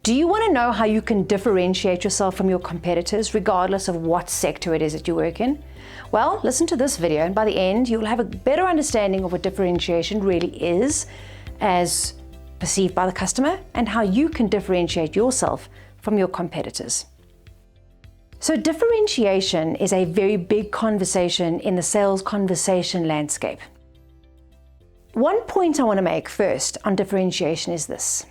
Do you want to know how you can differentiate yourself from your competitors, regardless of what sector it is that you work in? Well, listen to this video, and by the end, you'll have a better understanding of what differentiation really is, as perceived by the customer, and how you can differentiate yourself from your competitors. So differentiation is a very big conversation in the sales conversation landscape. One point I want to make first on differentiation is this.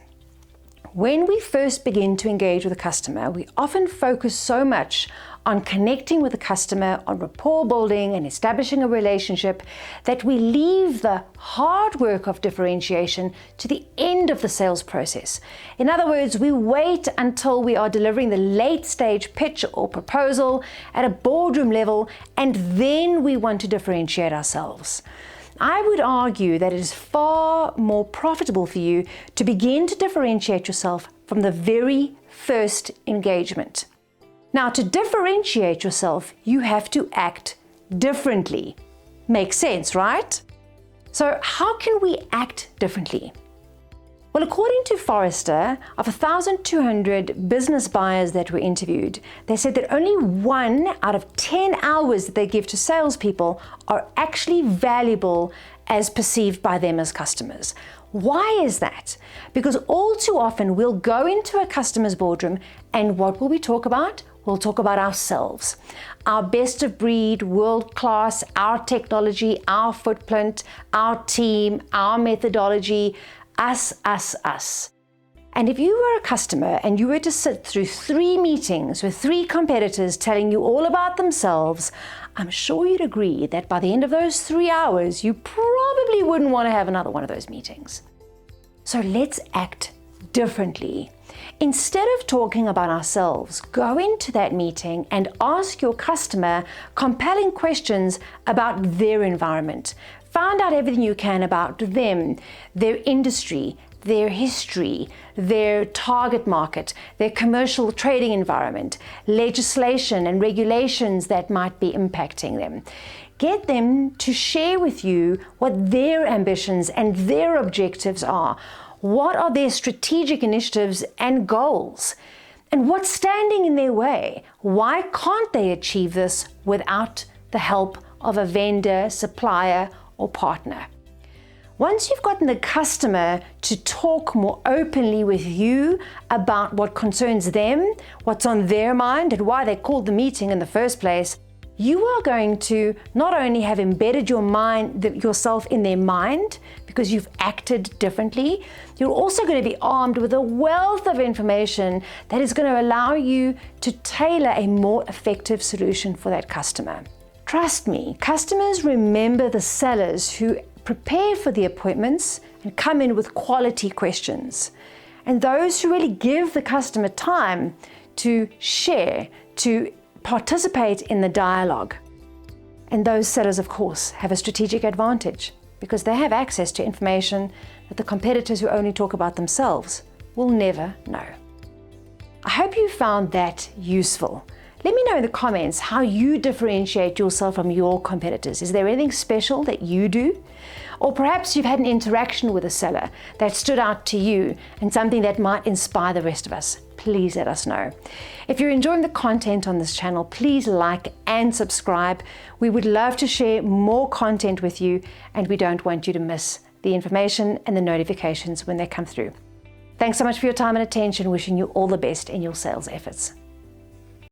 When we first begin to engage with a customer, we often focus so much on connecting with the customer, on rapport building and establishing a relationship, that we leave the hard work of differentiation to the end of the sales process. In other words, we wait until we are delivering the late stage pitch or proposal at a boardroom level, and then we want to differentiate ourselves. I would argue that it is far more profitable for you to begin to differentiate yourself from the very first engagement. Now, to differentiate yourself, you have to act differently. Makes sense, right? So how can we act differently? Well, according to Forrester, of 1,200 business buyers that were interviewed, they said that only 1 out of 10 hours that they give to salespeople are actually valuable as perceived by them as customers. Why is that? Because all too often we'll go into a customer's boardroom, and what will we talk about? We'll talk about ourselves, our best of breed, world class, our technology, our footprint, our team, our methodology, us. And if you were a customer and you were to sit through 3 meetings with 3 competitors telling you all about themselves, I'm sure you'd agree that by the end of those 3 hours, you probably wouldn't want to have another one of those meetings. So let's act differently. Instead of talking about ourselves, go into that meeting and ask your customer compelling questions about their environment. Find out everything you can about them, their industry, their history, their target market, their commercial trading environment, legislation and regulations that might be impacting them. Get them to share with you what their ambitions and their objectives are. What are their strategic initiatives and goals? And what's standing in their way? Why can't they achieve this without the help of a vendor, supplier, or partner? Once you've gotten the customer to talk more openly with you about what concerns them, what's on their mind, and why they called the meeting in the first place, you are going to not only have embedded yourself in their mind because you've acted differently, you're also going to be armed with a wealth of information that is going to allow you to tailor a more effective solution for that customer. Trust me, customers remember the sellers who prepare for the appointments and come in with quality questions, and those who really give the customer time to share, to participate in the dialogue. And those sellers, of course, have a strategic advantage because they have access to information that the competitors who only talk about themselves will never know. I hope you found that useful. Let me know in the comments how you differentiate yourself from your competitors. Is there anything special that you do? Or perhaps you've had an interaction with a seller that stood out to you and something that might inspire the rest of us. Please let us know. If you're enjoying the content on this channel, please like and subscribe. We would love to share more content with you, and we don't want you to miss the information and the notifications when they come through. Thanks so much for your time and attention. Wishing you all the best in your sales efforts.